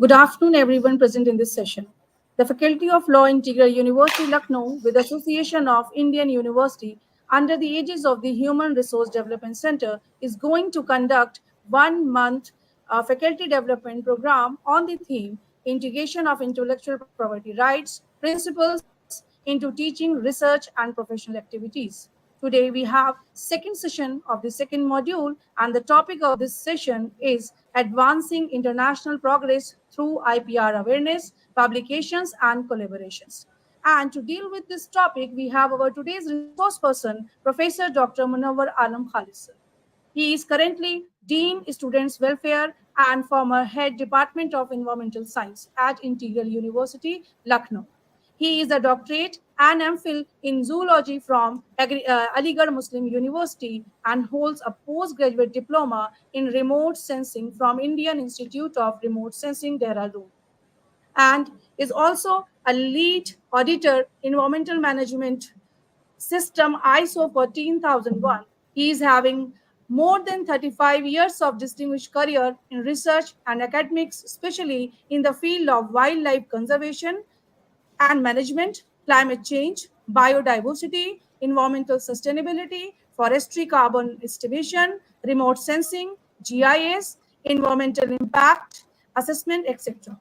Good afternoon, everyone present in this session. The Faculty of Law, Integral University, Lucknow, with Association of Indian University, under the aegis of the Human Resource Development Center, is going to conduct 1 month faculty development program on the theme Integration of Intellectual Property Rights, Principles into Teaching, Research, and Professional Activities. Today we have second session of the second module, and the topic of this session is advancing international progress through IPR awareness, publications, and collaborations. And to deal with this topic, we have our today's resource person, Professor Dr. Munawar Alam Khalis. He is currently Dean Students Welfare and former Head Department of Environmental Science at Integral University, Lucknow. He is a doctorate and MPhil in zoology from Aligarh Muslim University and holds a postgraduate diploma in remote sensing from Indian Institute of Remote Sensing, Dehradun, and is also a lead auditor in environmental management system ISO 14001. He is having more than 35 years of distinguished career in research and academics, especially in the field of wildlife conservation and management, climate change, biodiversity, environmental sustainability, forestry carbon estimation, remote sensing, GIS, environmental impact assessment, etc.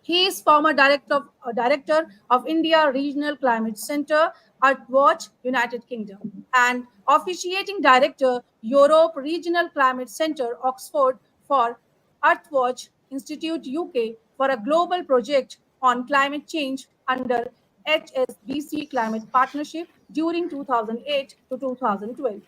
He is former director of India Regional Climate Center, Earthwatch, United Kingdom, and officiating director, Europe Regional Climate Center, Oxford, for Earthwatch Institute, UK, for a global project on climate change under HSBC Climate Partnership during 2008 to 2012.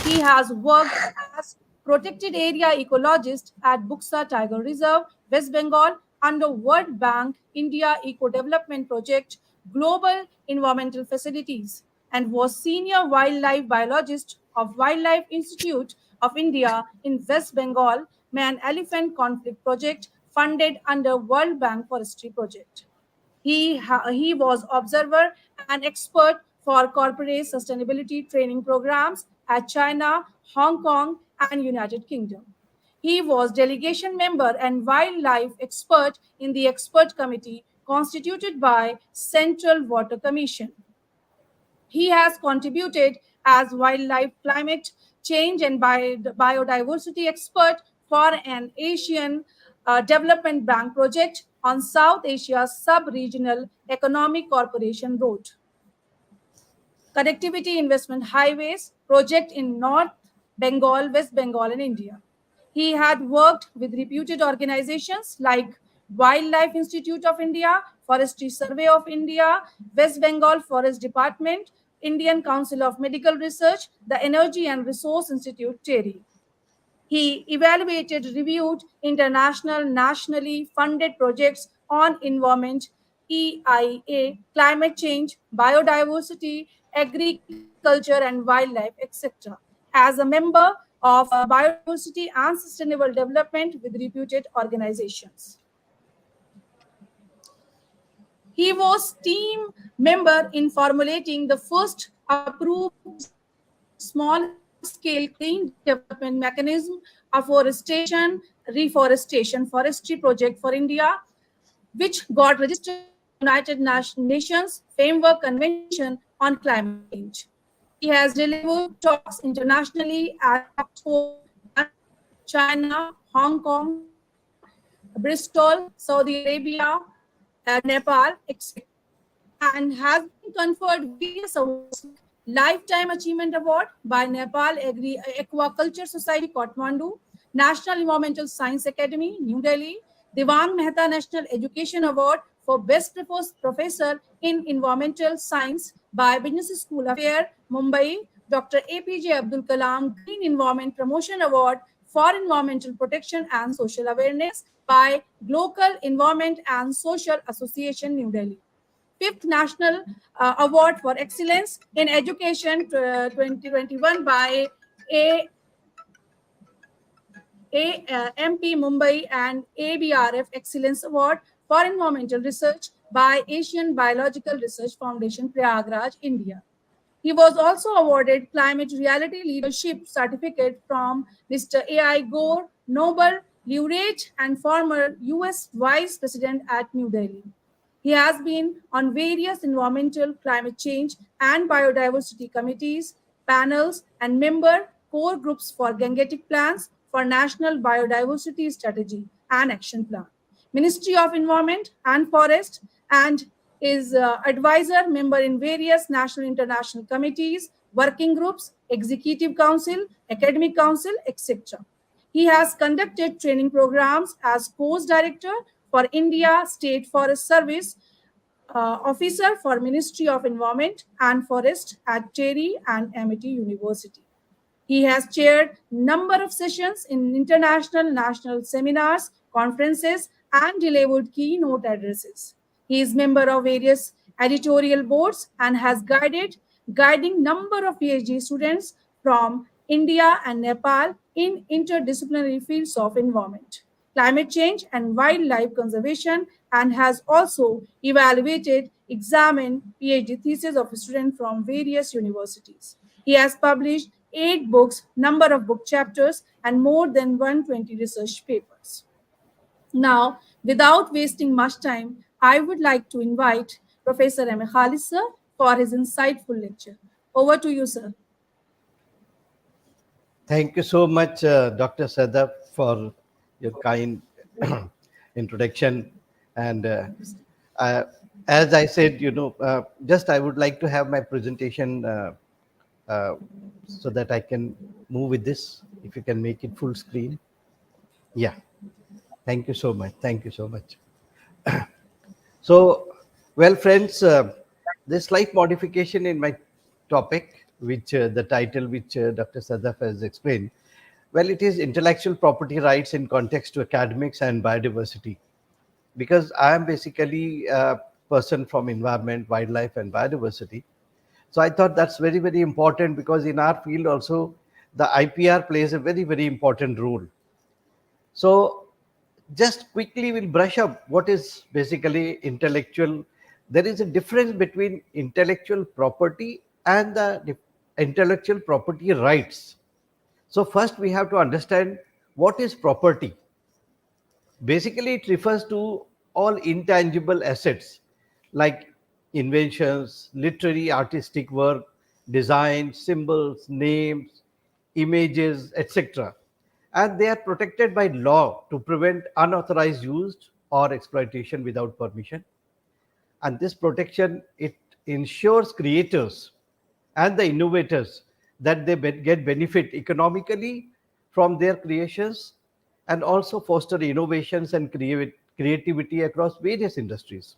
He has worked as protected area ecologist at Buxa Tiger Reserve, West Bengal, under World Bank India Eco Development Project Global Environmental Facilities, and was senior wildlife biologist of Wildlife Institute of India in West Bengal, Man Elephant Conflict Project funded under World Bank Forestry Project. He was observer and expert for corporate sustainability training programs at China, Hong Kong, and United Kingdom. He was delegation member and wildlife expert in the expert committee constituted by Central Water Commission. He has contributed as wildlife, climate change, and biodiversity expert for an Asian Development Bank project on South Asia's sub-regional economic cooperation road connectivity investment highways project in North Bengal, West Bengal, and India. He had worked with reputed organizations like Wildlife Institute of India, Forestry Survey of India, West Bengal Forest Department, Indian Council of Medical Research, the Energy and Resource Institute, TERI. He evaluated, reviewed international, nationally funded projects on environment, EIA, climate change, biodiversity, agriculture, and wildlife, etc. As a member of biodiversity and sustainable development with reputed organizations. He was team member in formulating the first approved small-scale clean development mechanism, afforestation, reforestation, forestry project for India, which got registered under the United Nations Framework Convention on Climate Change. He has delivered talks internationally at Oxford, London, China, Hong Kong, Bristol, Saudi Arabia, Nepal, etc., and has been conferred various awards like Lifetime Achievement Award by Nepal Aquaculture Society, Kathmandu, National Environmental Science Academy, New Delhi, Diwan Mehta National Education Award for Best Professor in Environmental Science by Business School Affair, Mumbai, Dr. APJ Abdul Kalam Green Environment Promotion Award for Environmental Protection and Social Awareness by Local Environment and Social Association, New Delhi. Fifth National Award for Excellence in Education 2021 by MP Mumbai and ABRF Excellence Award for Environmental Research by Asian Biological Research Foundation, Prayagraj, India. He was also awarded Climate Reality Leadership Certificate from Mr. A.I. Gore Nobel laureate and former US Vice President at New Delhi. He has been on various environmental, climate change, and biodiversity committees, panels, and member core groups for Gangetic plans for National Biodiversity Strategy and Action Plan, Ministry of Environment and Forest, and is advisor member in various national international committees, working groups, executive council, academic council, etc. He has conducted training programs as course director for India State Forest Service, officer for Ministry of Environment and Forest at Terry and MIT University. He has chaired number of sessions in international national seminars, conferences, and delivered keynote addresses. He is member of various editorial boards and has guiding number of PhD students from India and Nepal in interdisciplinary fields of environment, climate change, and wildlife conservation, and has also evaluated, examined PhD theses of students from various universities. He has published 8 books, number of book chapters, and more than 120 research papers. Now, without wasting much time, I would like to invite Professor M. Khalis sir for his insightful lecture. Over to you, sir. Thank you so much, Dr. Sadaf, for your kind introduction. And uh, as I said, just I would like to have my presentation uh, so that I can move with this. If you can make it full screen. Yeah. Thank you so much. Thank you so much. So, well, friends, this slight modification in my topic, which the title which Dr. Sadaf has explained, well, it is intellectual property rights in context to academics and biodiversity. Because I am basically a person from environment, wildlife, and biodiversity. So I thought that's very, very important because in our field also, the IPR plays a very, very important role. So just quickly we'll brush up what is basically intellectual. There is a difference between intellectual property and the intellectual property rights. So first we have to understand what is property. Basically, it refers to all intangible assets like inventions, literary, artistic work, design, symbols, names, images, etc. And they are protected by law to prevent unauthorized use or exploitation without permission. And this protection, it ensures creators and the innovators that they get benefit economically from their creations and also foster innovations and creativity across various industries.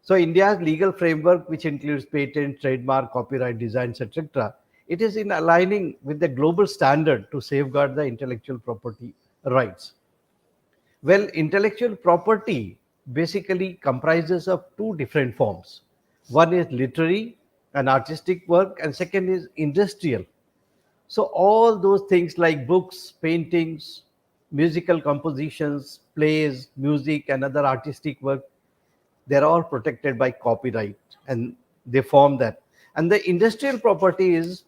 So India's legal framework, which includes patent, trademark, copyright, designs, etc., it is in aligning with the global standard to safeguard the intellectual property rights. Well, intellectual property basically comprises of two different forms. One is literary and artistic work, and second is industrial. So all those things like books, paintings, musical compositions, plays, music, and other artistic work, they're all protected by copyright, and they form that. And the industrial property is,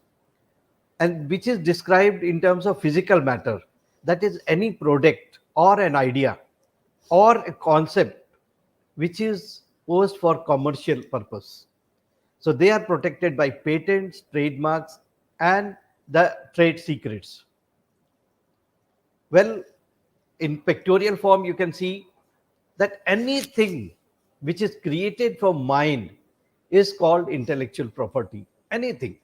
and which is described in terms of physical matter, that is any product or an idea or a concept which is posed for commercial purpose. So they are protected by patents, trademarks, and the trade secrets. Well, in pictorial form, you can see that anything which is created from mind is called intellectual property. Anything.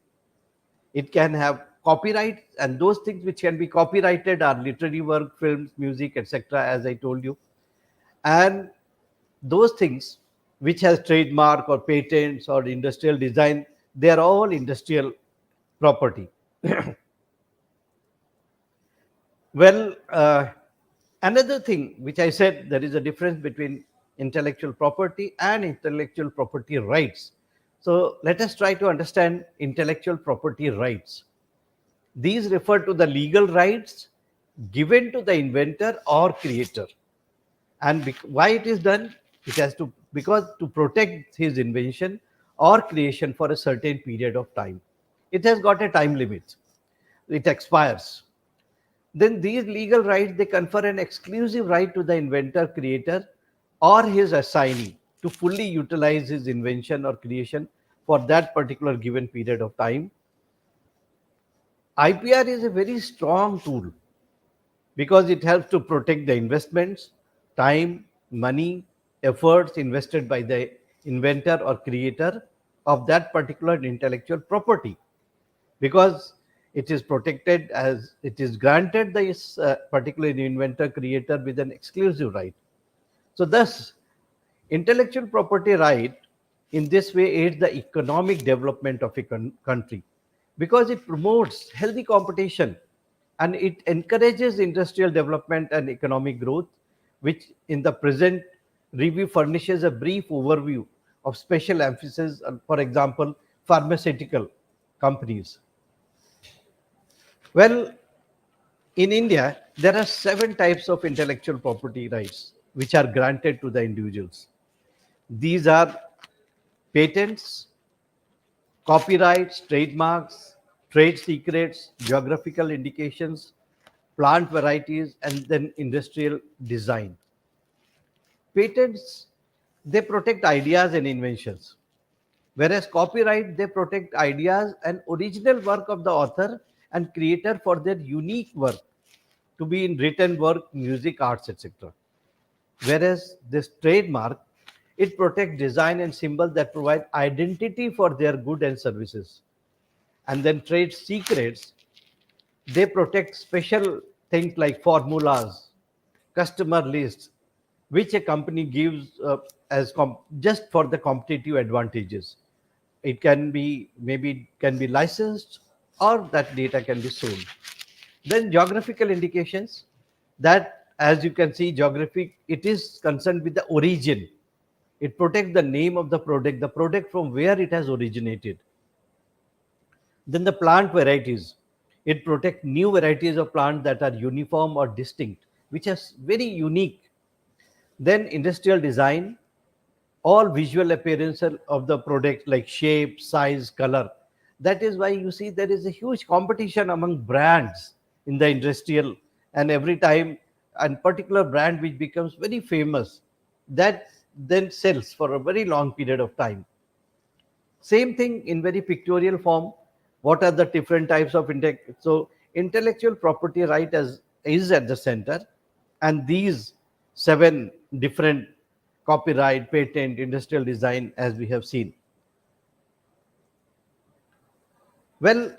It can have copyright, and those things which can be copyrighted are literary work, films, music, etc., as I told you. And those things which has trademark or patents or industrial design, they are all industrial property. Well, another thing which I said, there is a difference between intellectual property and intellectual property rights. So let us try to understand intellectual property rights. These refer to the legal rights given to the inventor or creator. And why it is done? It has to, because to protect his invention or creation for a certain period of time. It has got a time limit. It expires. Then these legal rights, they confer an exclusive right to the inventor, creator, or his assignee to fully utilize his invention or creation for that particular given period of time. IPR is a very strong tool because it helps to protect the investments, time, money, efforts invested by the inventor or creator of that particular intellectual property, because it is protected as it is granted this particular inventor creator with an exclusive right. So thus intellectual property right in this way aids the economic development of a country because it promotes healthy competition and it encourages industrial development and economic growth, which in the present review furnishes a brief overview of special emphasis on, for example, pharmaceutical companies. Well, in India, there are 7 types of intellectual property rights which are granted to the individuals. These are patents, copyrights, trademarks, trade secrets, geographical indications, plant varieties, and then industrial design. Patents, they protect ideas and inventions, whereas copyright, they protect ideas and original work of the author and creator for their unique work to be in written work, music, arts, etc. Whereas this trademark, it protects design and symbols that provide identity for their good and services. And then trade secrets, they protect special things like formulas, customer lists, which a company gives just for the competitive advantages. It can be, maybe it can be licensed, or that data can be sold. Then geographical indications, that as you can see, geographic, it is concerned with the origin. It protects the name of the product from where it has originated. Then the plant varieties, it protects new varieties of plant that are uniform or distinct, which is very unique. Then industrial design, all visual appearance of the product like shape, size, color. That is why you see there is a huge competition among brands in the industrial, and every time a particular brand which becomes very famous, that then sells for a very long period of time. Same thing in very pictorial form. What are the different types of so intellectual property right as is at the center, and these 7 different: copyright, patent, industrial design, as we have seen. Well,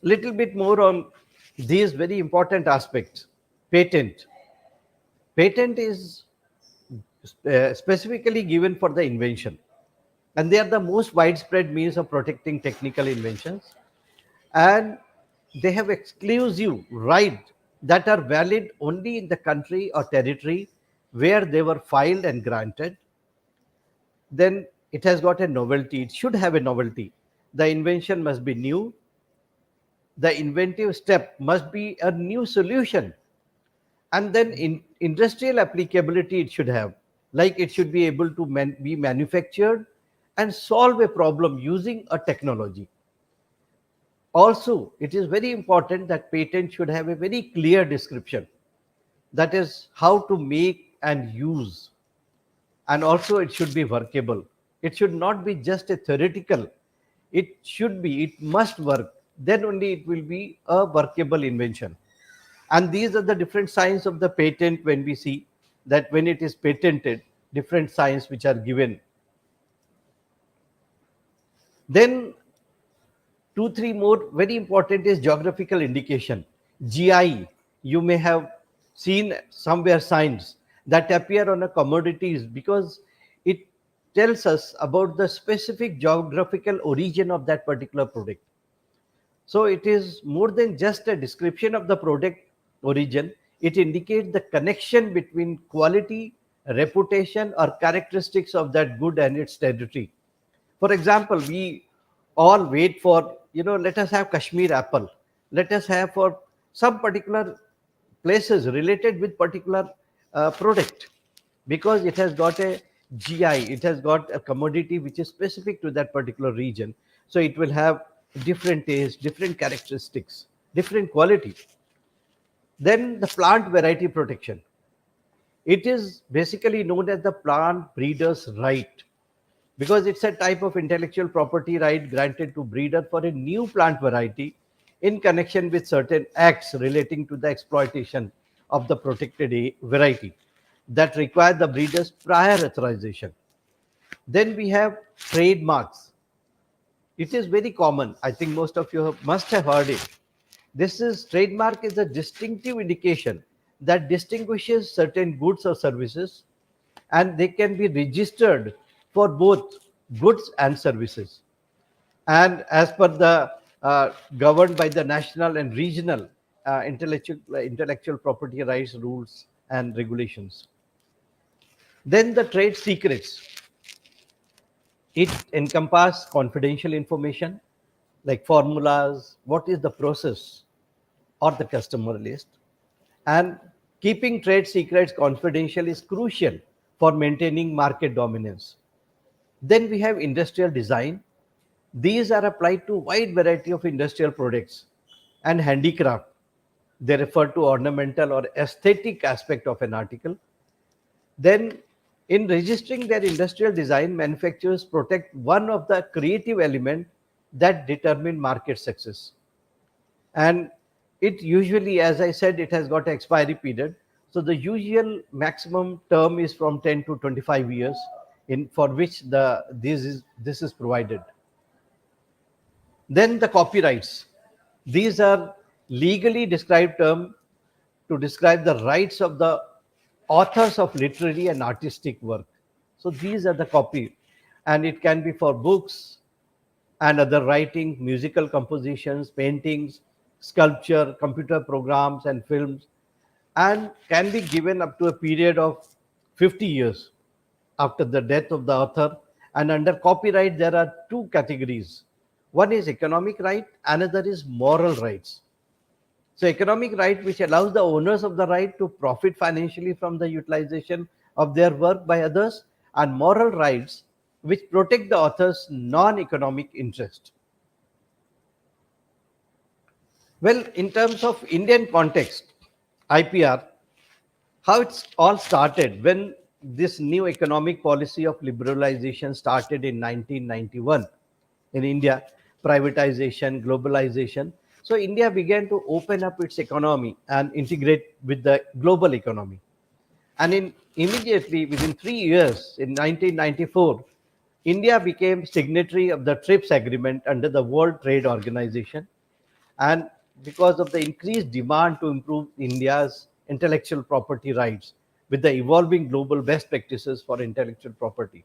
little bit more on these very important aspects. Patent. Patent is specifically given for the invention, and they are the most widespread means of protecting technical inventions, and they have exclusive right that are valid only in the country or territory where they were filed and granted. Then it has got a novelty, it should have a novelty. The invention must be new, the inventive step must be a new solution, and then in industrial applicability it should have, like it should be able to be manufactured and solve a problem using a technology. Also, it is very important that patent should have a very clear description, that is how to make and use, and also it should be workable. It should not be just a theoretical, it must work, then only it will be a workable invention. And these are the different signs of the patent. When we see that when it is patented, different signs which are given. Then 2 3 more very important is geographical indication, GI. You may have seen somewhere signs that appear on a commodities because it tells us about the specific geographical origin of that particular product. So it is more than just a description of the product origin. It indicates the connection between quality, reputation, or characteristics of that good and its territory. For example, we all wait for, let us have Kashmir apple. Let us have for some particular places related with particular product, because it has got a GI, it has got a commodity which is specific to that particular region. So it will have different taste, different characteristics, different quality. Then the plant variety protection. It is basically known as the plant breeder's right because it's a type of intellectual property right granted to breeder for a new plant variety in connection with certain acts relating to the exploitation of the protected variety that require the breeder's prior authorization. Then we have trademarks. It is very common. I think most of you must have heard it. This is trademark is a distinctive indication that distinguishes certain goods or services, and they can be registered for both goods and services. And as per the governed by the national and regional intellectual property rights rules and regulations. Then the trade secrets. It encompasses confidential information like formulas, what is the process or the customer list. And keeping trade secrets confidential is crucial for maintaining market dominance. Then we have industrial design. These are applied to wide variety of industrial products and handicraft. They refer to ornamental or aesthetic aspect of an article. Then, in registering their industrial design, manufacturers protect one of the creative element that determine market success. And it usually, as I said, it has got an expiry period. So the usual maximum term is from 10 to 25 years, in for which this is provided. Then the copyrights. These are legally described term to describe the rights of the authors of literary and artistic work. So these are the copy, and it can be for books and other writing, musical compositions, paintings, sculpture, computer programs, and films, and can be given up to a period of 50 years after the death of the author. And under copyright, there are two categories. One is economic right, another is moral rights. So, economic right, which allows the owners of the right to profit financially from the utilization of their work by others, and moral rights, which protect the author's non economic interest. Well, in terms of Indian context, IPR, how it's all started when this new economic policy of liberalization started in 1991 in India, privatization, globalization. So India began to open up its economy and integrate with the global economy. And in immediately within 3 years, in 1994, India became signatory of the TRIPS agreement under the World Trade Organization. And because of the increased demand to improve India's intellectual property rights with the evolving global best practices for intellectual property.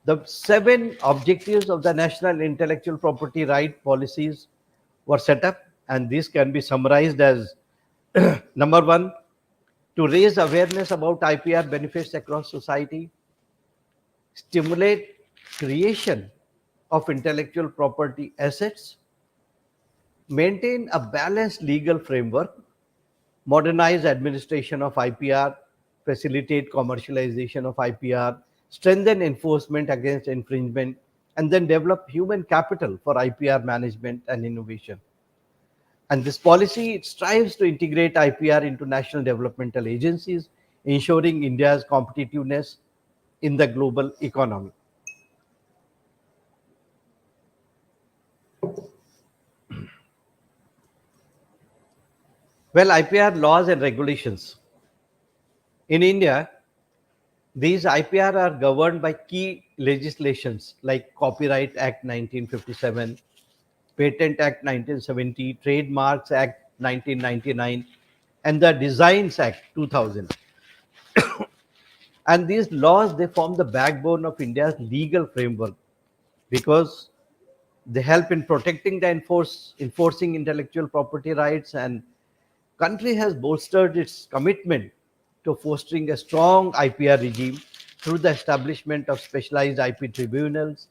The seven objectives of the national intellectual property right policies were set up, and these can be summarized as number one, to raise awareness about IPR benefits across society, stimulate creation of intellectual property assets, maintain a balanced legal framework, modernize administration of IPR, facilitate commercialization of IPR, strengthen enforcement against infringement, and then develop human capital for IPR management and innovation. And this policy it strives to integrate IPR into national developmental agencies, ensuring India's competitiveness in the global economy. Well, IPR laws and regulations. In India, these IPR are governed by key legislations like Copyright Act 1957, Patent Act 1970, Trademarks Act 1999, and the Designs Act 2000. And these laws they form the backbone of India's legal framework because they help in protecting the enforcing intellectual property rights, and country has bolstered its commitment to fostering a strong IPR regime through the establishment of specialized IP tribunals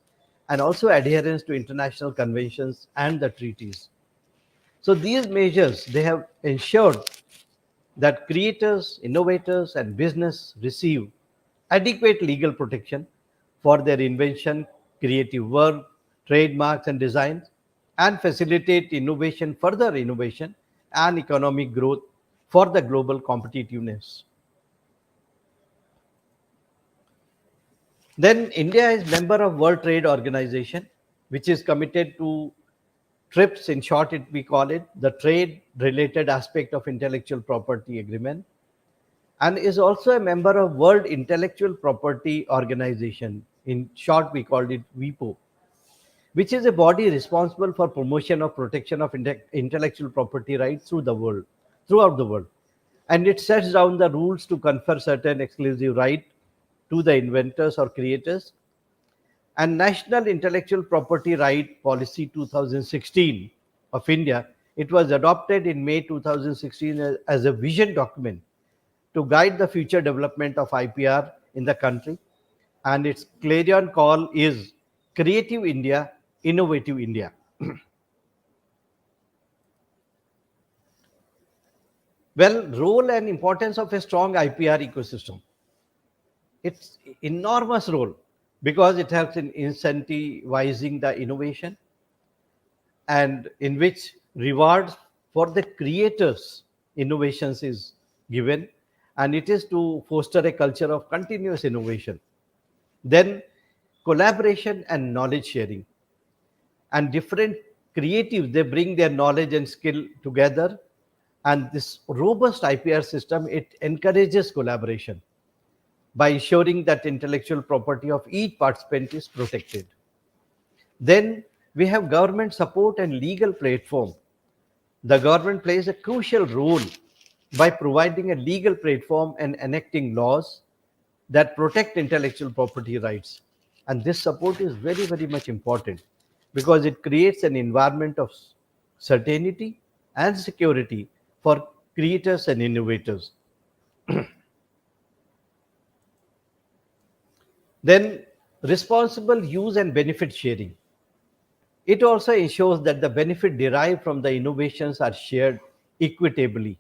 and also adherence to international conventions and the treaties. So these measures they have ensured that creators, innovators, and business receive adequate legal protection for their invention, creative work, trademarks, and designs, and facilitate innovation, further innovation, and economic growth for the global competitiveness. Then India is member of World Trade Organization, which is committed to TRIPS, in short, we call it the trade related aspect of intellectual property agreement, and is also a member of World Intellectual Property Organization, in short, we called it WIPO, which is a body responsible for promotion of protection of intellectual property rights throughout the world. And it sets down the rules to confer certain exclusive right to the inventors or creators. And National Intellectual Property Right Policy 2016 of India, it was adopted in May 2016 as a vision document to guide the future development of IPR in the country. And its clarion call is Creative India, Innovative India. Well, role and importance of a strong IPR ecosystem. It's enormous role because it helps in incentivizing the innovation, and in which rewards for the creators innovations is given, and it is to foster a culture of continuous innovation. Then collaboration and knowledge sharing, and different creatives, they bring their knowledge and skill together, and this robust IPR system, it encourages collaboration by ensuring that intellectual property of each participant is protected. Then we have government support and legal platform. The government plays a crucial role by providing a legal platform and enacting laws that protect intellectual property rights. And this support is very, very much important because it creates an environment of certainty and security for creators and innovators. Then responsible use and benefit sharing. It also ensures that the benefit derived from the innovations are shared equitably,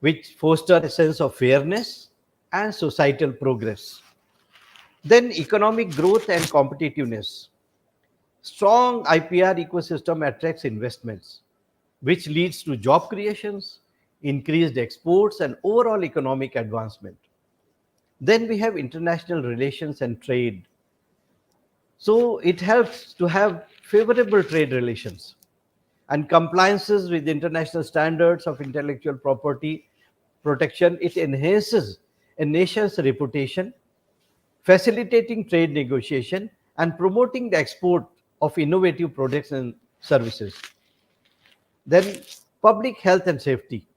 which foster a sense of fairness and societal progress. Then economic growth and competitiveness. Strong IPR ecosystem attracts investments, which leads to job creations, increased exports, and overall economic advancement. Then we have international relations and trade. So it helps to have favorable trade relations and compliances with international standards of intellectual property protection. It enhances a nation's reputation, facilitating trade negotiation and promoting the export of innovative products and services. Then public health and safety.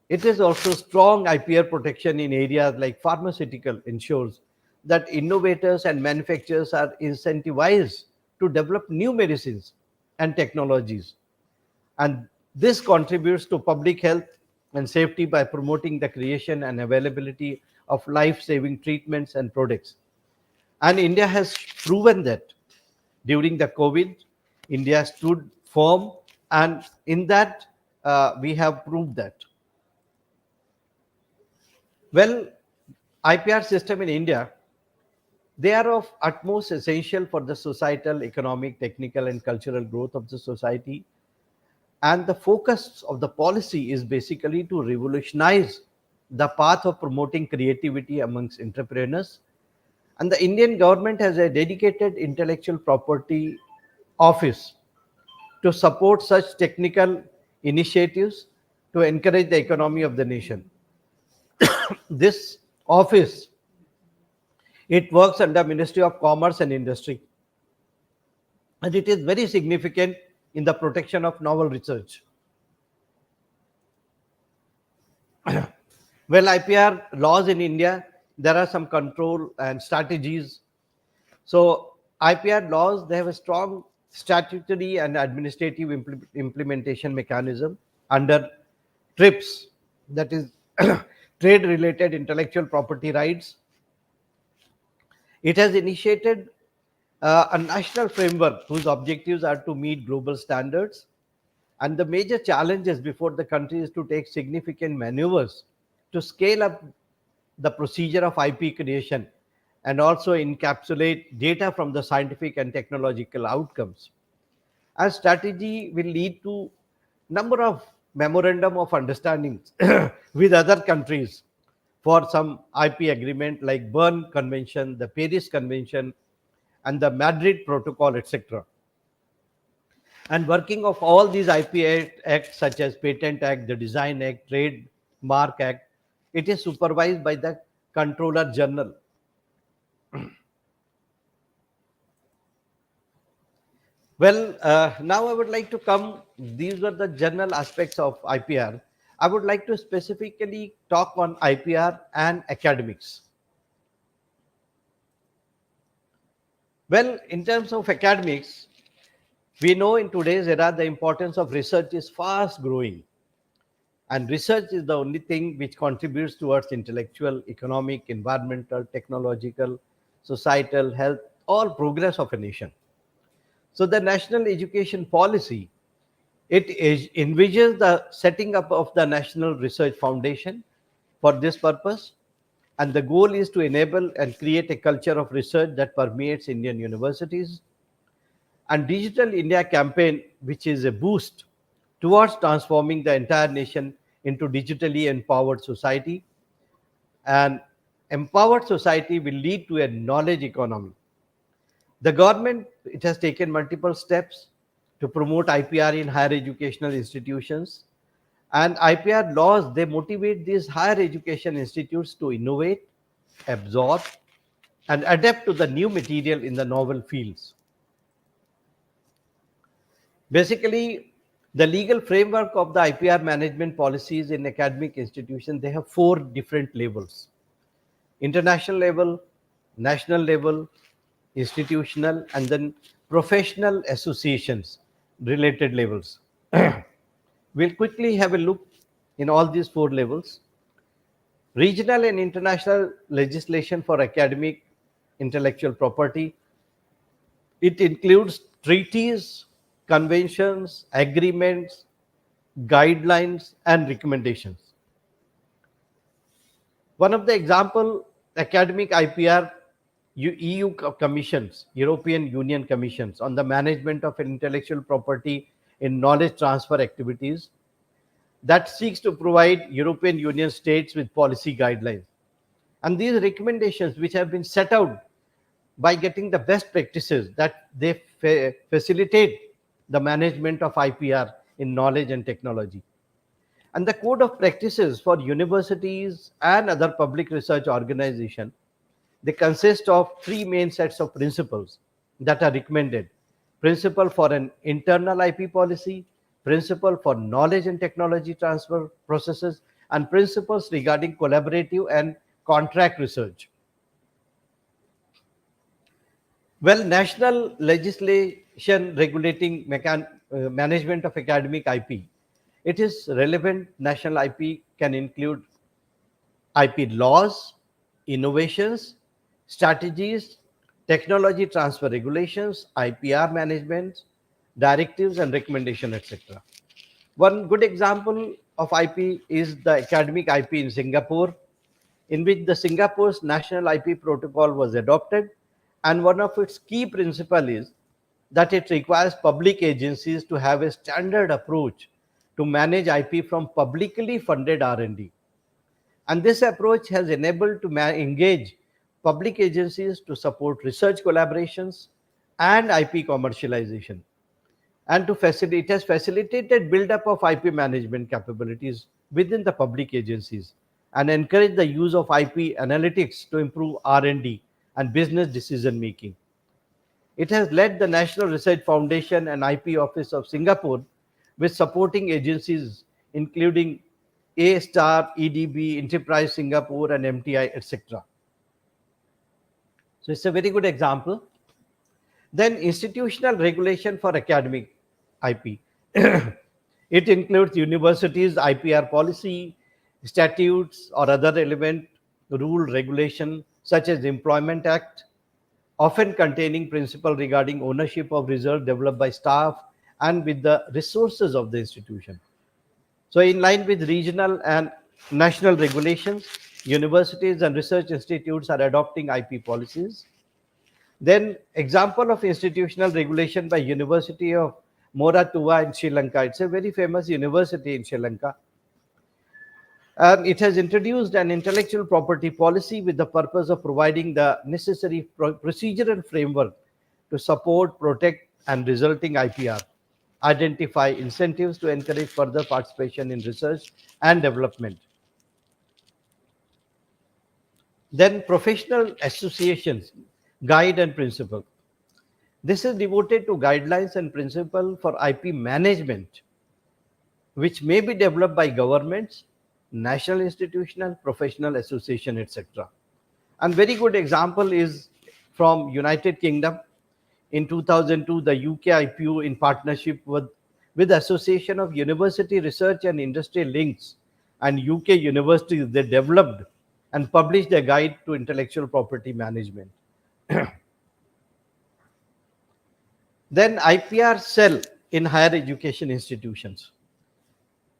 It is also strong IPR protection in areas like pharmaceutical ensures that innovators and manufacturers are incentivized to develop new medicines and technologies. And this contributes to public health and safety by promoting the creation and availability of life-saving treatments and products. And India has proven that during the COVID, India stood firm, and in that, we have proved that. Well, IPR system in India, they are of utmost essential for the societal, economic, technical, and cultural growth of the society. And the focus of the policy is basically to revolutionize the path of promoting creativity amongst entrepreneurs. And the Indian government has a dedicated intellectual property office to support such technical initiatives to encourage the economy of the nation. This office, it works under Ministry of Commerce and Industry, and it is very significant in the protection of novel research. Well, IPR laws in India, there are some control and strategies. So IPR laws, they have a strong statutory and administrative implementation mechanism under TRIPS, that is trade related intellectual property rights. It has initiated a national framework whose objectives are to meet global standards. And the major challenges before the country is to take significant maneuvers to scale up the procedure of IP creation and also encapsulate data from the scientific and technological outcomes. Our strategy will lead to number of memorandum of understanding with other countries for some IP agreement like Berne Convention, the Paris Convention, and the Madrid Protocol, etc. And working of all these IP acts such as Patent Act, the Design Act, Trademark Act, it is supervised by the Controller General. Well, now I would like to come, these were the general aspects of IPR. I would like to specifically talk on IPR and academics. Well, in terms of academics, we know in today's era the importance of research is fast growing. And research is the only thing which contributes towards intellectual, economic, environmental, technological, societal, health, all progress of a nation. So the national education policy, envisions the setting up of the National Research Foundation for this purpose. And the goal is to enable and create a culture of research that permeates Indian universities. And Digital India campaign, which is a boost towards transforming the entire nation into digitally empowered society. And empowered society will lead to a knowledge economy. The government, it has taken multiple steps to promote IPR in higher educational institutions. And IPR laws, they motivate these higher education institutes to innovate, absorb, and adapt to the new material in the novel fields. Basically, the legal framework of the IPR management policies in academic institutions, they have four different levels: international level, national level, institutional, and then professional associations related levels. We'll quickly have a look in all these four levels. Regional and international legislation for academic intellectual property. It includes treaties, conventions, agreements, guidelines, and recommendations. One of the example, academic IPR, EU commissions, European Union commissions on the management of intellectual property in knowledge transfer activities that seeks to provide European Union states with policy guidelines. And these recommendations, which have been set out by getting the best practices, that they facilitate the management of IPR in knowledge and technology. And the code of practices for universities and other public research organizations, they consist of three main sets of principles that are recommended: principle for an internal IP policy, principle for knowledge and technology transfer processes, and principles regarding collaborative and contract research. Well, national legislation regulating management of academic IP. It is relevant. National IP can include IP laws, innovations, strategies, technology transfer regulations, IPR management, directives and recommendation, etc. One good example of IP is the academic IP in Singapore, in which the Singapore's national IP protocol was adopted, and one of its key principles is that it requires public agencies to have a standard approach to manage IP from publicly funded R&D. And this approach has enabled to engage public agencies to support research collaborations and IP commercialization. And to facilitate, it has facilitated build-up of IP management capabilities within the public agencies and encourage the use of IP analytics to improve R&D and business decision making. It has led the National Research Foundation and IP Office of Singapore with supporting agencies including A Star, EDB, Enterprise Singapore, and MTI, etc. So it's a very good example. Then institutional regulation for academic IP. It includes universities' IPR policy, statutes, or other relevant rule regulation such as Employment Act, often containing principle regarding ownership of research developed by staff and with the resources of the institution. So in line with regional and national regulations, universities and research institutes are adopting IP policies. Then example of institutional regulation by University of Moratuwa in Sri Lanka. It's a very famous university in Sri Lanka. And it has introduced an intellectual property policy with the purpose of providing the necessary procedural framework to support, protect, and resulting IPR, identify incentives to encourage further participation in research and development. Then professional associations, guide and principle. This is devoted to guidelines and principle for IP management, which may be developed by governments, national institutional, professional association, etc. And very good example is from United Kingdom. In 2002, the UK IPU, in partnership with Association of University Research and Industry Links and UK universities, they developed and published a guide to intellectual property management. Then IPR cell in higher education institutions.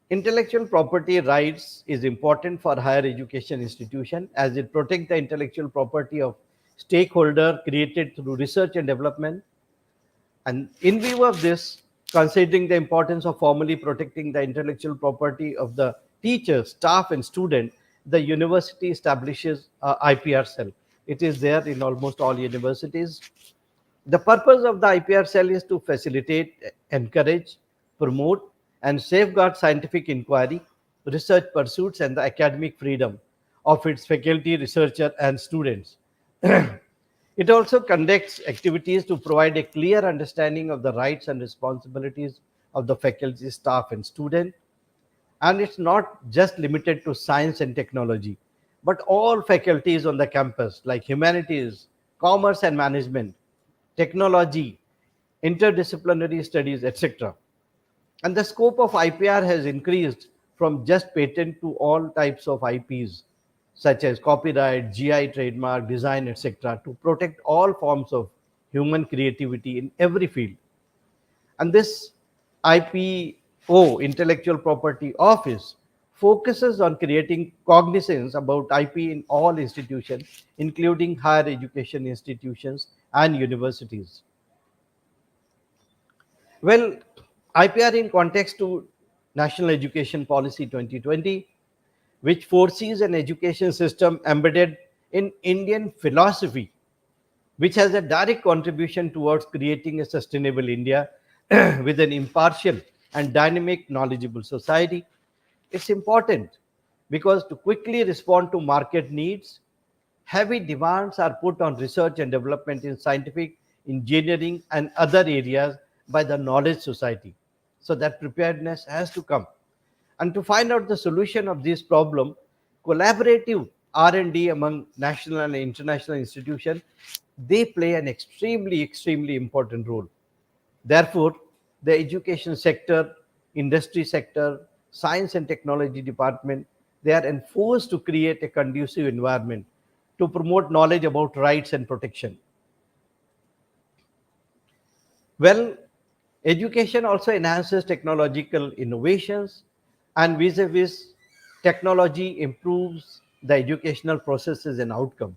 Intellectual property rights is important for higher education institution as it protects the intellectual property of stakeholder created through research and development. And in view of this, considering the importance of formally protecting the intellectual property of the teachers, staff, and student, the university establishes a IPR cell. It is there in almost all universities. The purpose of the IPR cell is to facilitate, encourage, promote, and safeguard scientific inquiry, research pursuits, and the academic freedom of its faculty, researcher, and students. It also conducts activities to provide a clear understanding of the rights and responsibilities of the faculty, staff, and student. And it's not just limited to science and technology, but all faculties on the campus, like humanities, commerce and management, technology, interdisciplinary studies, etc. And the scope of IPR has increased from just patent to all types of IPs, such as copyright, GI, trademark, design, etc., to protect all forms of human creativity in every field. And this IPO, Intellectual Property Office, focuses on creating cognizance about IP in all institutions, including higher education institutions and universities. Well, IPR in context to National Education Policy 2020, which foresees an education system embedded in Indian philosophy, which has a direct contribution towards creating a sustainable India with an impartial and dynamic, knowledgeable society. It's important because to quickly respond to market needs, heavy demands are put on research and development in scientific, engineering, and other areas by the knowledge society. So that preparedness has to come. And to find out the solution of this problem, collaborative R&D among national and international institutions, they play an extremely important role. Therefore, the education sector, industry sector, science and technology department, they are enforced to create a conducive environment to promote knowledge about rights and protection. Well, education also enhances technological innovations, and vis-a-vis technology improves the educational processes and outcome.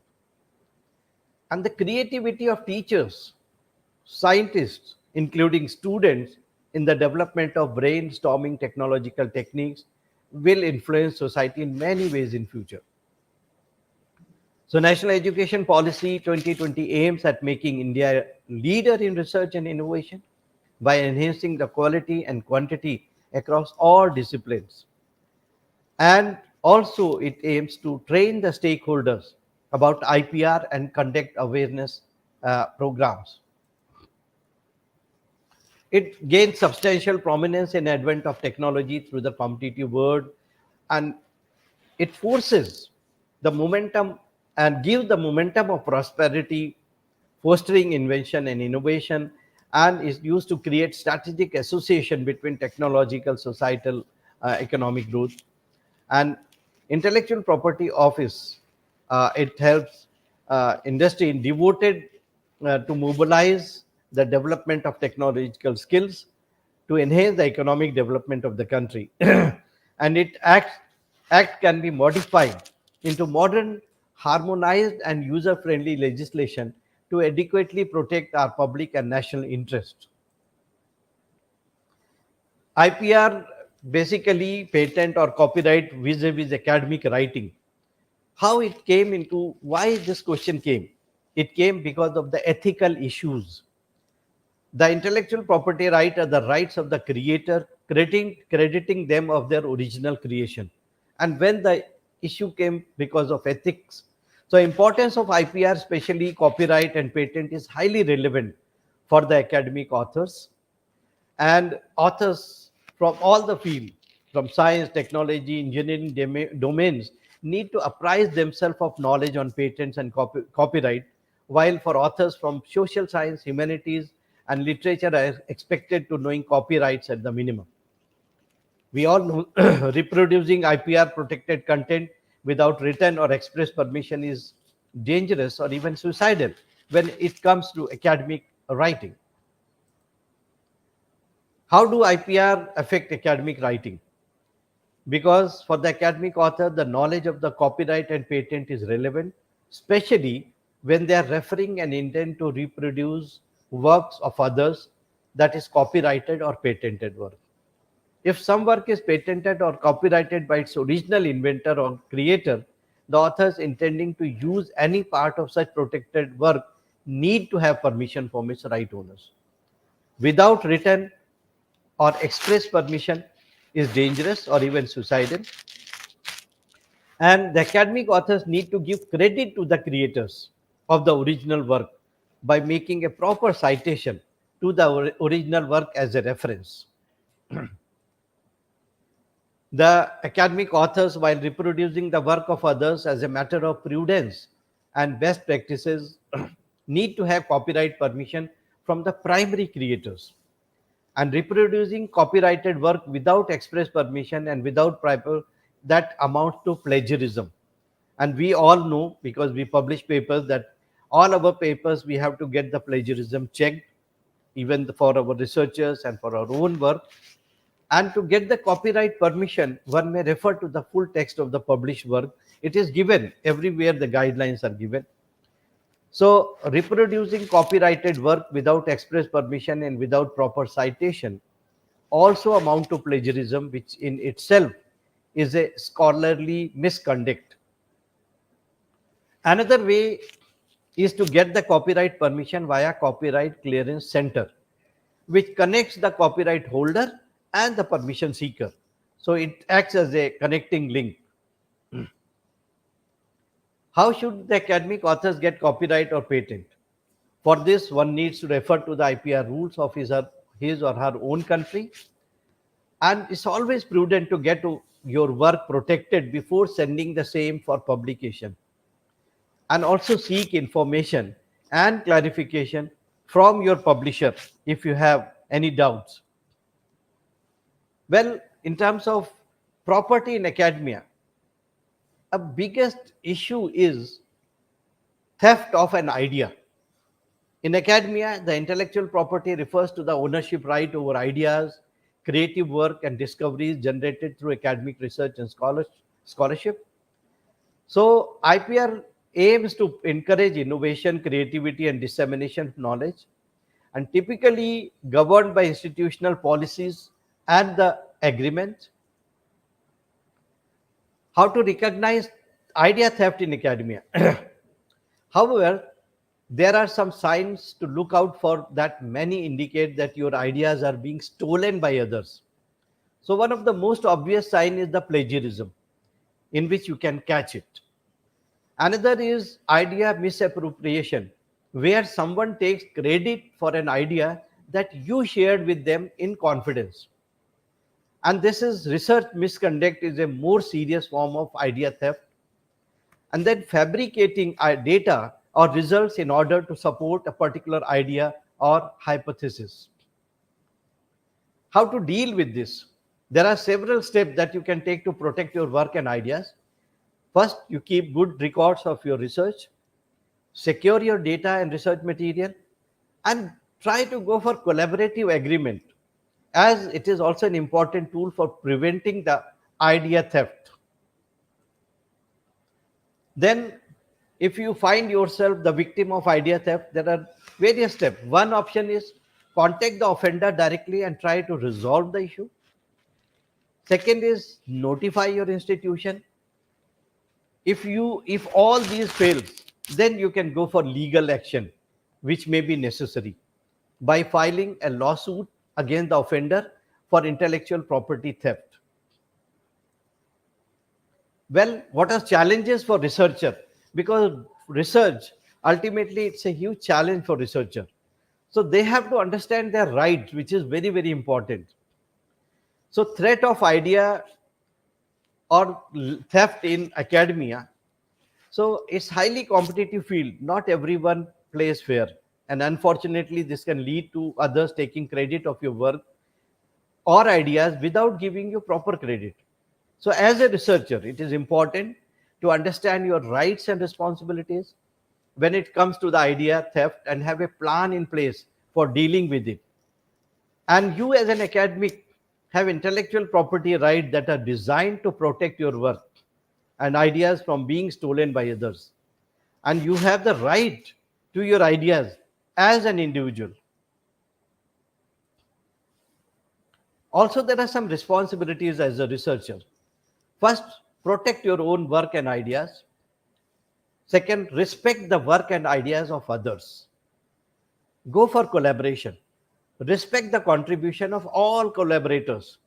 And the creativity of teachers, scientists, including students, in the development of brainstorming technological techniques will influence society in many ways in future. So National Education Policy 2020 aims at making India a leader in research and innovation by enhancing the quality and quantity across all disciplines. And also it aims to train the stakeholders about IPR and conduct awareness programs. It gained substantial prominence in advent of technology through the competitive world, and it forces the momentum and gives the momentum of prosperity, fostering invention and innovation, and is used to create strategic association between technological, societal, economic growth. And intellectual property office, it helps industry in devoted to mobilize the development of technological skills to enhance the economic development of the country. And act can be modified into modern, harmonized, and user-friendly legislation to adequately protect our public and national interest. IPR, basically patent or copyright vis-a-vis academic writing. How it came into, why this question came? It came because of the ethical issues. The intellectual property right are the rights of the creator, crediting them of their original creation. And when the issue came because of ethics, so importance of IPR, especially copyright and patent, is highly relevant for the academic authors, and authors from all the field, from science, technology, engineering domains, need to apprise themselves of knowledge on patents and copyright, while for authors from social science, humanities, and literature are expected to knowing copyrights at the minimum. We all know reproducing IPR protected content without written or express permission is dangerous or even suicidal when it comes to academic writing. How do IPR affect academic writing? Because for the academic author, the knowledge of the copyright and patent is relevant, especially when they are referring and intend to reproduce works of others, that is copyrighted or patented work. If some work is patented or copyrighted by its original inventor or creator, the authors intending to use any part of such protected work need to have permission from its right owners. Without written or express permission is dangerous or even suicidal. And the academic authors need to give credit to the creators of the original work by making a proper citation to the original work as a reference. The academic authors, while reproducing the work of others as a matter of prudence and best practices, need to have copyright permission from the primary creators. And reproducing copyrighted work without express permission and without proper, that amounts to plagiarism. And we all know, because we publish papers, that all our papers we have to get the plagiarism checked, even for our researchers and for our own work. And to get the copyright permission, one may refer to the full text of the published work. It is given everywhere, the guidelines are given. So, reproducing copyrighted work without express permission and without proper citation also amount to plagiarism, which in itself is a scholarly misconduct. Another way is to get the copyright permission via Copyright Clearance Center, which connects the copyright holder and the permission seeker. So it acts as a connecting link. How should the academic authors get copyright or patent? For this, one needs to refer to the IPR rules of his or her own country. And it's always prudent to get your work protected before sending the same for publication. And also seek information and clarification from your publisher if you have any doubts. Well, in terms of property in academia, a biggest issue is theft of an idea. In academia, the intellectual property refers to the ownership right over ideas, creative work, and discoveries generated through academic research and scholarship. So, IPR aims to encourage innovation, creativity, and dissemination of knowledge, and typically governed by institutional policies and the agreement. How to recognize idea theft in academia? However, there are some signs to look out for that many indicate that your ideas are being stolen by others. So one of the most obvious sign is the plagiarism, in which you can catch it. Another is idea misappropriation, where someone takes credit for an idea that you shared with them in confidence. And this is research misconduct, is a more serious form of idea theft. And then fabricating data or results in order to support a particular idea or hypothesis. How to deal with this? There are several steps that you can take to protect your work and ideas. First, you keep good records of your research, secure your data and research material, and try to go for collaborative agreement, as it is also an important tool for preventing the idea theft. Then, if you find yourself the victim of idea theft, there are various steps. One option is contact the offender directly and try to resolve the issue. Second is notify your institution. If all these fails, then you can go for legal action, which may be necessary by filing a lawsuit against the offender for intellectual property theft. Well, what are challenges for researcher? Because research, ultimately, it's a huge challenge for researcher. So they have to understand their rights, which is very, very important. So threat of idea or theft in academia. So it's highly competitive field. Not everyone plays fair. And unfortunately, this can lead to others taking credit of your work or ideas without giving you proper credit. So as a researcher, it is important to understand your rights and responsibilities when it comes to the idea theft and have a plan in place for dealing with it. And you as an academic have intellectual property rights that are designed to protect your work and ideas from being stolen by others. And you have the right to your ideas as an individual. Also, there are some responsibilities as a researcher. First, protect your own work and ideas. Second, respect the work and ideas of others. Go for collaboration. Respect the contribution of all collaborators.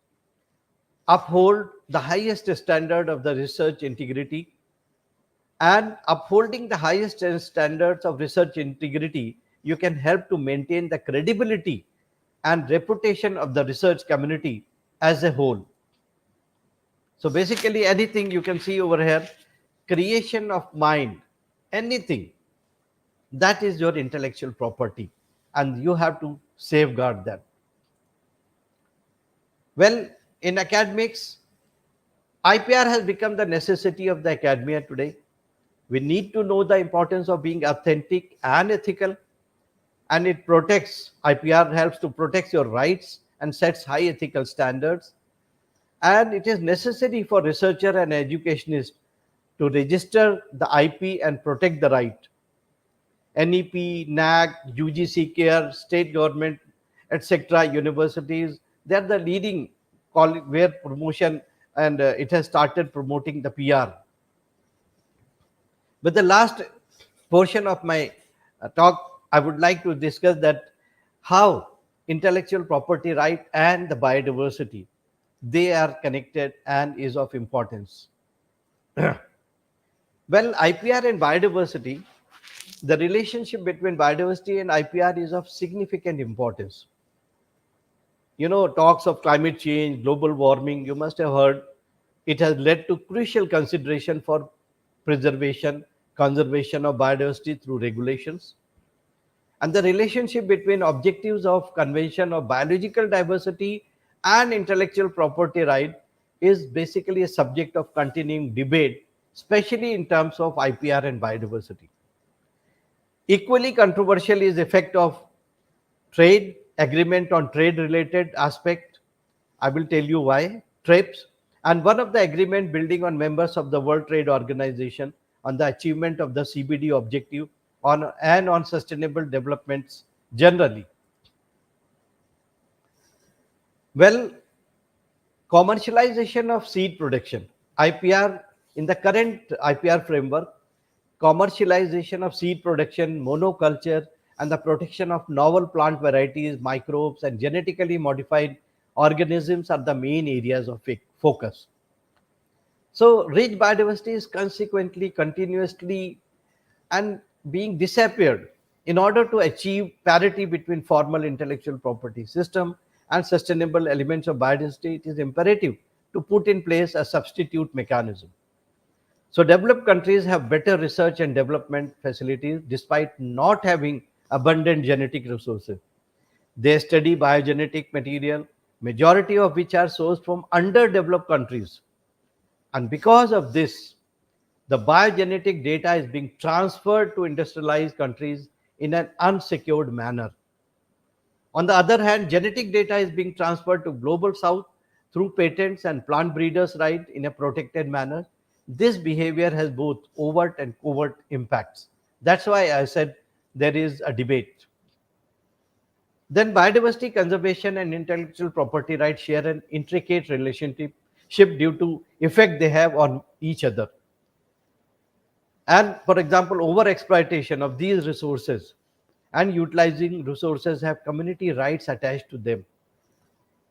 Uphold the highest standard of the research integrity. And upholding the highest standards of research integrity, you can help to maintain the credibility and reputation of the research community as a whole. So basically, anything you can see over here, creation of mind, anything, that is your intellectual property, and you have to safeguard that. Well, in academics, IPR has become the necessity of the academia today. We need to know the importance of being authentic and ethical, and it protects, IPR helps to protect your rights and sets high ethical standards. And it is necessary for researcher and educationists to register the IP and protect the right. NEP, NAC, UGC CARE, state government, etc., universities, they are the leading where promotion, and it has started promoting the PR. But the last portion of my talk, I would like to discuss that how intellectual property right and the biodiversity, they are connected and is of importance. Well, IPR and biodiversity, the relationship between biodiversity and IPR is of significant importance. You know, talks of climate change, global warming, you must have heard, it has led to crucial consideration for preservation, conservation of biodiversity through regulations. And the relationship between objectives of Convention of Biological Diversity and intellectual property right is basically a subject of continuing debate, especially in terms of IPR and biodiversity. Equally controversial is the effect of trade agreement on trade related aspect. I will tell you why. TRIPS, and one of the agreement building on members of the World Trade Organization on the achievement of the CBD objective on and on sustainable developments generally. Well, commercialization of seed production, IPR, in the current IPR framework, commercialization of seed production, monoculture, and the protection of novel plant varieties, microbes, and genetically modified organisms are the main areas of focus. So, rich biodiversity is consequently continuously and being disappeared. In order to achieve parity between formal intellectual property system and sustainable elements of biodiversity, it is imperative to put in place a substitute mechanism. So developed countries have better research and development facilities despite not having abundant genetic resources. They study biogenetic material, majority of which are sourced from underdeveloped countries. And because of this, the biogenetic data is being transferred to industrialized countries in an unsecured manner. On the other hand, genetic data is being transferred to global south through patents and plant breeders' right in a protected manner. This behavior has both overt and covert impacts. That's why I said there is a debate. Then biodiversity conservation and intellectual property rights share an intricate relationship due to effect they have on each other. And for example, over exploitation of these resources and utilizing resources have community rights attached to them,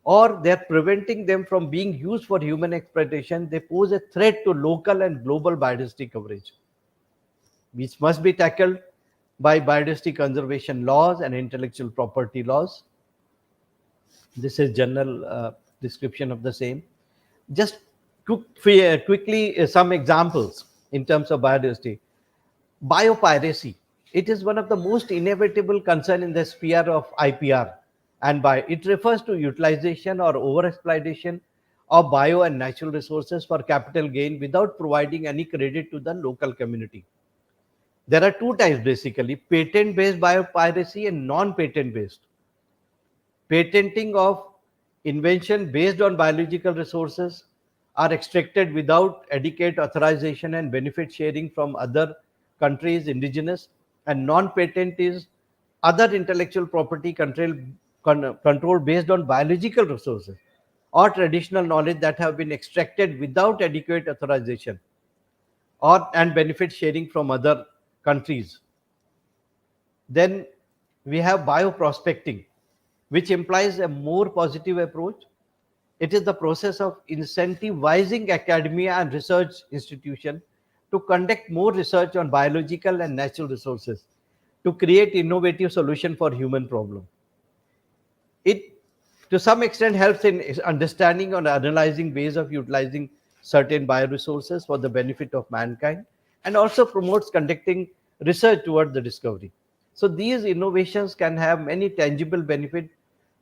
or they're preventing them from being used for human exploitation. They pose a threat to local and global biodiversity coverage, which must be tackled by biodiversity conservation laws and intellectual property laws. This is general description of the same. Just quickly, some examples in terms of biodiversity. Biopiracy. It is one of the most inevitable concern in the sphere of IPR, and by it refers to utilization or overexploitation of bio and natural resources for capital gain without providing any credit to the local community. There are two types basically: patent based biopiracy and non patent based. Patenting of invention based on biological resources are extracted without adequate authorization and benefit sharing from other countries indigenous, and non-patent is other intellectual property control based on biological resources or traditional knowledge that have been extracted without adequate authorization or and benefit sharing from other countries. Then we have bioprospecting, which implies a more positive approach. It is the process of incentivizing academia and research institutions to conduct more research on biological and natural resources to create innovative solutions for human problems. It, to some extent, helps in understanding or analyzing ways of utilizing certain bioresources for the benefit of mankind, and also promotes conducting research toward the discovery. So these innovations can have many tangible benefit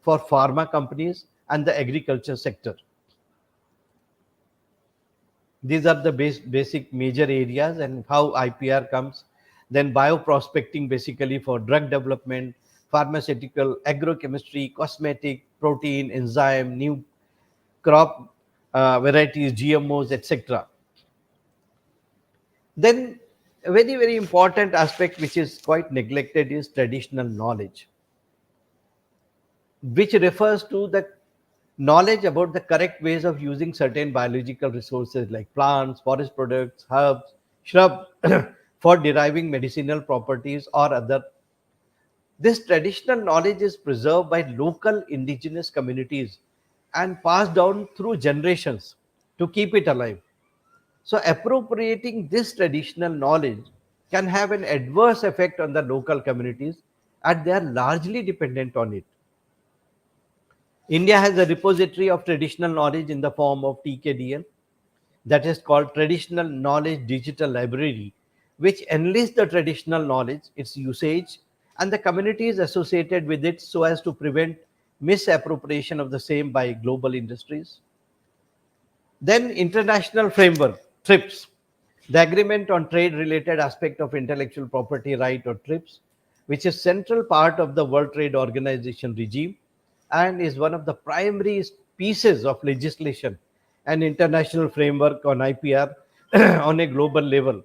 for pharma companies and the agriculture sector. These are the basic major areas and how IPR comes. Then bioprospecting basically for drug development, pharmaceutical, agrochemistry, cosmetic, protein, enzyme, new crop varieties, GMOs, etc. Then a very important aspect which is quite neglected is traditional knowledge, which refers to the knowledge about the correct ways of using certain biological resources like plants, forest products, herbs, shrubs for deriving medicinal properties or other. This traditional knowledge is preserved by local indigenous communities and passed down through generations to keep it alive. So appropriating this traditional knowledge can have an adverse effect on the local communities as they are largely dependent on it. India has a repository of traditional knowledge in the form of TKDL, that is called Traditional Knowledge Digital Library, which enlists the traditional knowledge, its usage, and the communities associated with it so as to prevent misappropriation of the same by global industries. Then international framework, TRIPS, the Agreement on Trade Related Aspect of Intellectual Property Right, or TRIPS, which is central part of the World Trade Organization regime and is one of the primary pieces of legislation and international framework on IPR on a global level.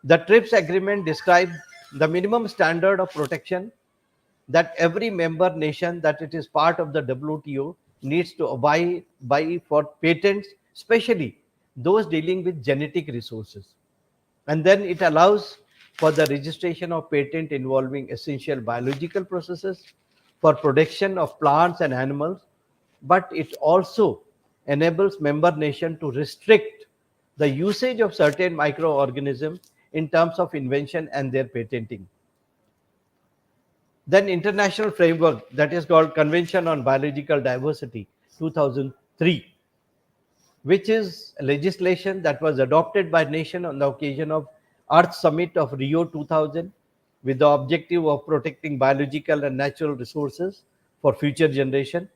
The TRIPS agreement describes the minimum standard of protection that every member nation that it is part of the WTO needs to abide by for patents, especially those dealing with genetic resources. And then it allows for the registration of patent involving essential biological processes for production of plants and animals, but it also enables member nation to restrict the usage of certain microorganisms in terms of invention and their patenting. Then international framework, that is called Convention on Biological Diversity 2003, which is legislation that was adopted by nation on the occasion of Earth Summit of Rio 2000 with the objective of protecting biological and natural resources for future generation.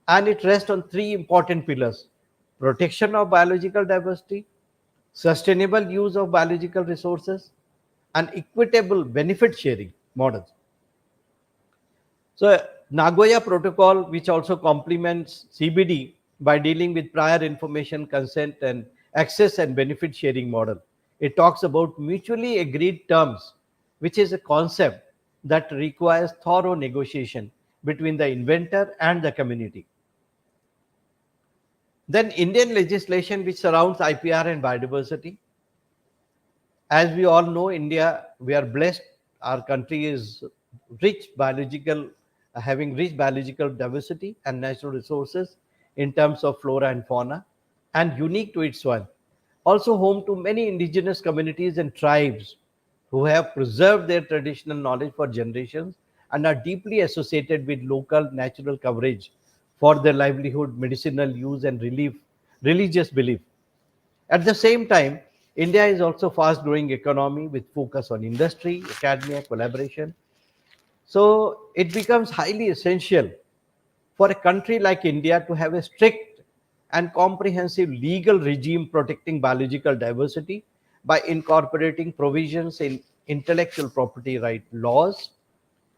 And it rests on three important pillars: protection of biological diversity, sustainable use of biological resources, and equitable benefit sharing models. So Nagoya Protocol, which also complements CBD by dealing with prior information, consent, and access and benefit sharing model. It talks about mutually agreed terms, which is a concept that requires thorough negotiation between the inventor and the community. Then Indian legislation which surrounds IPR and biodiversity. As we all know, India, we are blessed. Our country is rich biological, having rich biological diversity and natural resources in terms of flora and fauna, and unique to its soil. Also home to many indigenous communities and tribes who have preserved their traditional knowledge for generations and are deeply associated with local natural coverage for their livelihood, medicinal use, and religious belief. At the same time, India is also fast-growing economy with focus on industry, academia, collaboration. So it becomes highly essential for a country like India to have a strict and comprehensive legal regime protecting biological diversity by incorporating provisions in intellectual property right laws,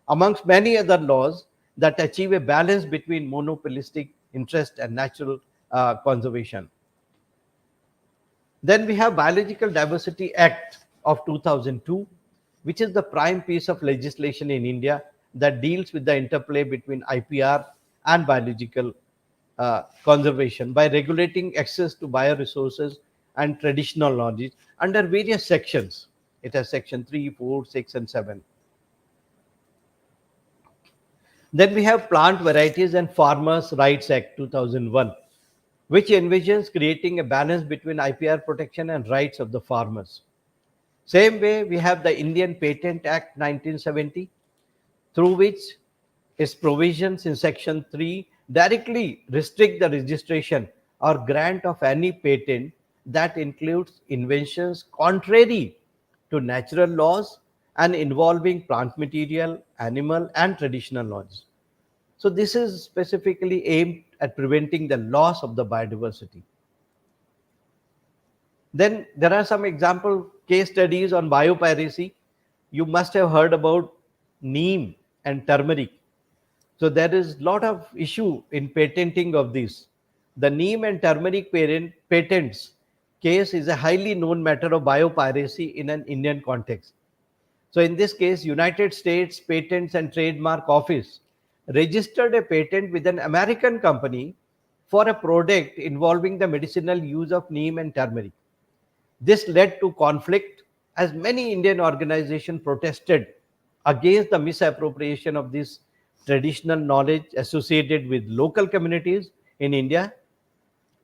amongst many other laws that achieve a balance between monopolistic interest and natural conservation. Then we have Biological Diversity Act of 2002, which is the prime piece of legislation in India that deals with the interplay between IPR and biological conservation by regulating access to bioresources and traditional knowledge under various sections. It has section 3, 4, 6, and 7. Then we have Plant Varieties and Farmers' Rights Act 2001, which envisions creating a balance between IPR protection and rights of the farmers. Same way, we have the Indian Patent Act 1970, through which its provisions in Section 3 directly restrict the registration or grant of any patent that includes inventions contrary to natural laws and involving plant material, animal, and traditional laws. So, this is specifically aimed at preventing the loss of the biodiversity. Then there are some example case studies on biopiracy. You must have heard about neem and turmeric. So there is lot of issue in patenting of this. The neem and turmeric patents case is a highly known matter of biopiracy in an Indian context. So in this case, United States Patents and Trademark Office registered a patent with an American company for a product involving the medicinal use of neem and turmeric. This led to conflict as many Indian organizations protested against the misappropriation of this traditional knowledge associated with local communities in India.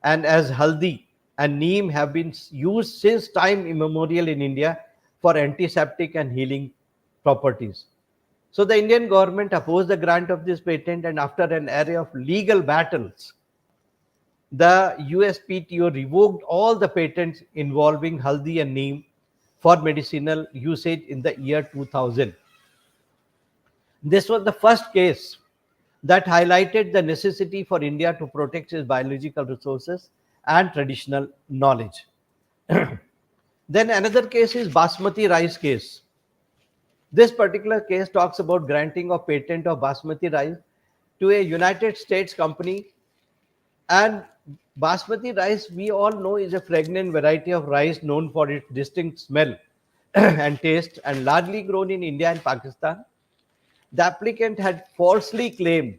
And as haldi and neem have been used since time immemorial in India for antiseptic and healing properties. So the Indian government opposed the grant of this patent, and after an array of legal battles, the USPTO revoked all the patents involving haldi and neem for medicinal usage in the year 2000. This was the first case that highlighted the necessity for India to protect its biological resources and traditional knowledge. Then another case is Basmati rice case. This particular case talks about granting of patent of Basmati rice to a United States company. And Basmati rice, we all know, is a fragrant variety of rice known for its distinct smell and taste, and largely grown in India and Pakistan. The applicant had falsely claimed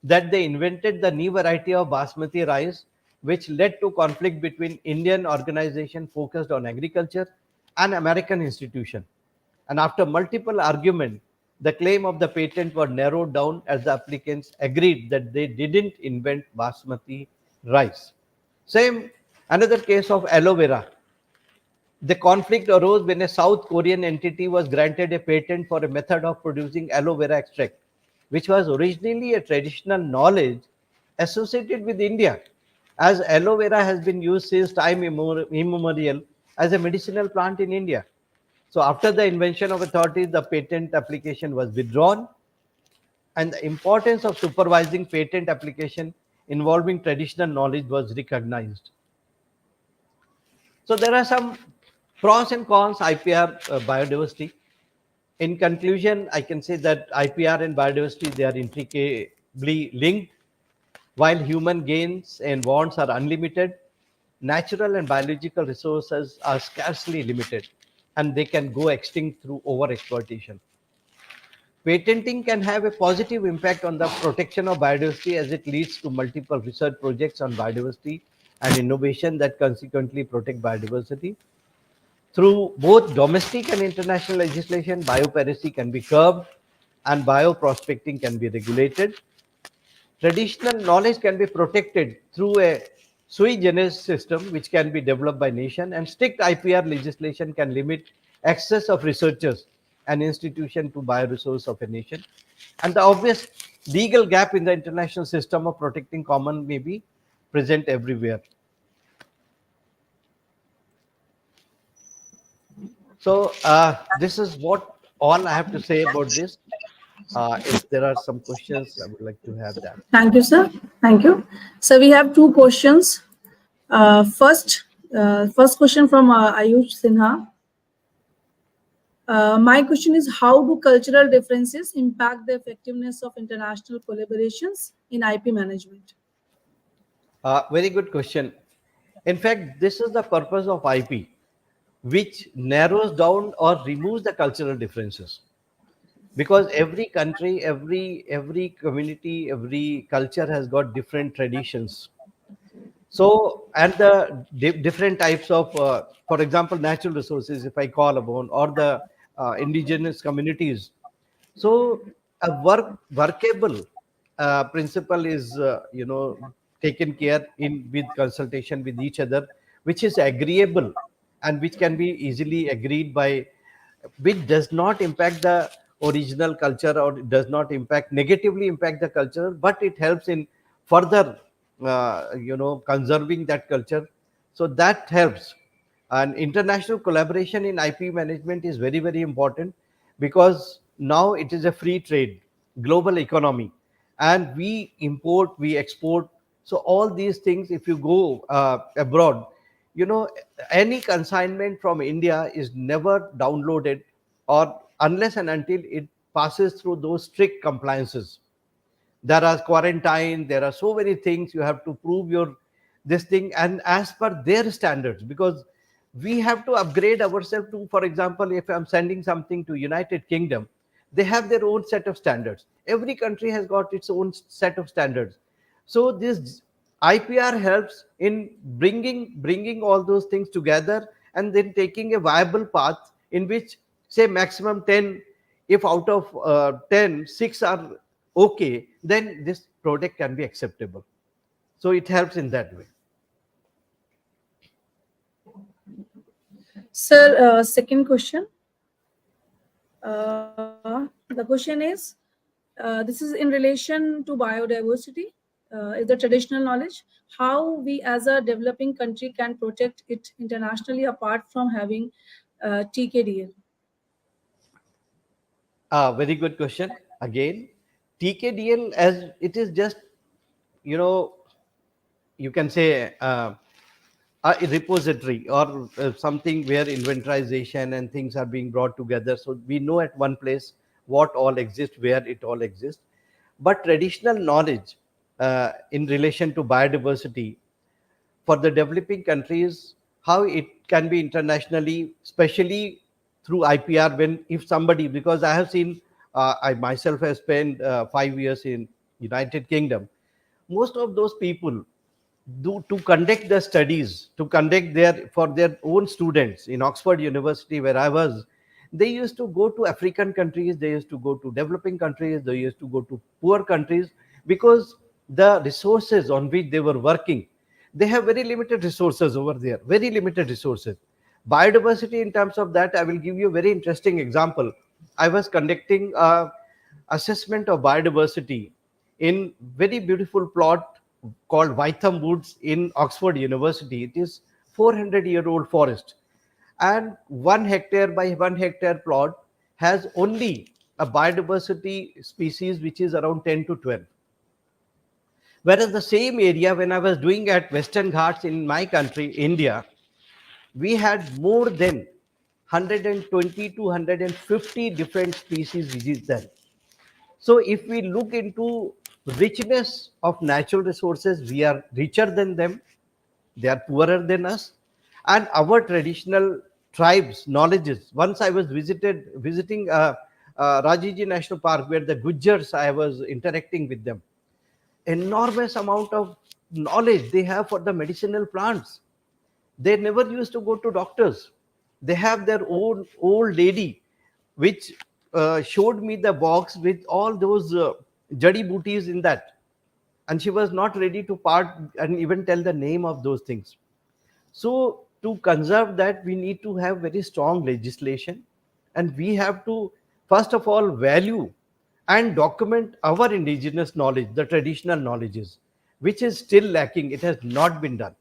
that they invented the new variety of Basmati rice, which led to conflict between Indian organization focused on agriculture and American institution. And after multiple arguments, the claim of the patent was narrowed down as the applicants agreed that they didn't invent Basmati rice. Same another case of aloe vera. The conflict arose when a South Korean entity was granted a patent for a method of producing aloe vera extract, which was originally a traditional knowledge associated with India, as aloe vera has been used since time immemorial as a medicinal plant in India. So, after the invention of authorities, the patent application was withdrawn, and the importance of supervising patent application involving traditional knowledge was recognized. So there are some pros and cons IPR biodiversity. In conclusion, I can say that IPR and biodiversity, they are intricately linked. While human gains and wants are unlimited, natural and biological resources are scarcely limited, and they can go extinct through overexploitation. Patenting can have a positive impact on the protection of biodiversity as it leads to multiple research projects on biodiversity and innovation that consequently protect biodiversity. Through both domestic and international legislation, biopiracy can be curbed and bioprospecting can be regulated. Traditional knowledge can be protected through a sui generis system which can be developed by nation, and strict IPR legislation can limit access of researchers and institution to bioresource of a nation. And the obvious legal gap in the international system of protecting common may be present everywhere. So this is what all I have to say about this. If there are some questions, I would like to have that. Thank you, sir. Thank you. So we have two questions. First question from Ayush Sinha. My question is, how do cultural differences impact the effectiveness of international collaborations in IP management? Very good question. In fact, this is the purpose of IP, which narrows down or removes the cultural differences. Because every country, every community, every culture has got different traditions. So, and the different types of, for example, natural resources, if I call upon, or the indigenous communities. So, a workable principle is, taken care in with consultation with each other, which is agreeable and which can be easily agreed by, which does not impact the original culture or does not impact negatively impact the culture, but it helps in further conserving that culture. So that helps. And international collaboration in IP management is very, very important, because now it is a free trade global economy, and we import, we export. So all these things, if you go abroad, you know, any consignment from India is never downloaded, or unless and until it passes through those strict compliances. There are quarantine, there are so many things you have to prove your this thing, and as per their standards, because we have to upgrade ourselves to, for example, if I'm sending something to United Kingdom, they have their own set of standards. Every country has got its own set of standards. So this IPR helps in bringing all those things together, and then taking a viable path in which, say, maximum 10, if out of 10, 6 are okay, then this product can be acceptable. So it helps in that way. Sir, second question. The question is, this is in relation to biodiversity, is the traditional knowledge, how we as a developing country can protect it internationally apart from having TKDL. Very good question. Again, TKDL, as it is just, you know, you can say a repository, or something where inventorization and things are being brought together. So we know at one place what all exists, where it all exists. But traditional knowledge in relation to biodiversity for the developing countries, how it can be internationally, especially through IPR, when if somebody, because I have seen, I myself have spent 5 years in United Kingdom. Most of those people do to conduct the studies, to conduct their for their own students in Oxford University, where I was. They used to go to African countries, they used to go to developing countries, they used to go to poor countries, because the resources on which they were working, they have very limited resources over there, very limited resources. Biodiversity, in terms of that, I will give you a very interesting example. I was conducting a assessment of biodiversity in very beautiful plot called Wytham Woods in Oxford University. It is 400-year-old forest, and 1 hectare by 1 hectare plot has only a biodiversity species which is around 10 to 12. Whereas the same area, when I was doing at Western Ghats in my country, India, we had more than 120 to 150 different species which is there. So if we look into richness of natural resources, we are richer than them, they are poorer than us. And our traditional tribes knowledges, once I was visiting Rajiji National Park, where the Gujars, I was interacting with them. Enormous amount of knowledge they have for the medicinal plants. They never used to go to doctors. They have their own old lady, which showed me the box with all those jadi booties in that. And she was not ready to part and even tell the name of those things. So, to conserve that, we need to have very strong legislation, and we have to, first of all, value and document our indigenous knowledge, the traditional knowledges, which is still lacking. It has not been done.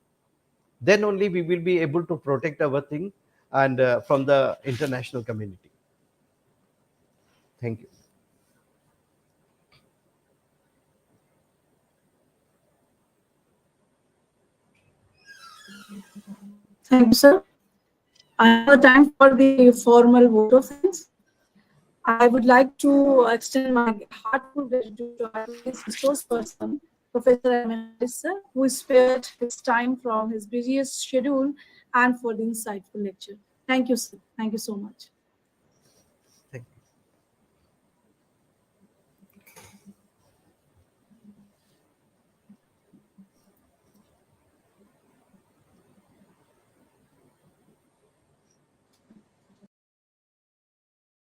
Then only we will be able to protect our thing and from the international community. Thank you. Thank you, sir. I have a time for the formal vote of thanks. I would like to extend my heartful gratitude to our today's resource person, Professor Emeritus sir, who spared his time from his busiest schedule and for the insightful lecture. Thank you, sir. Thank you so much.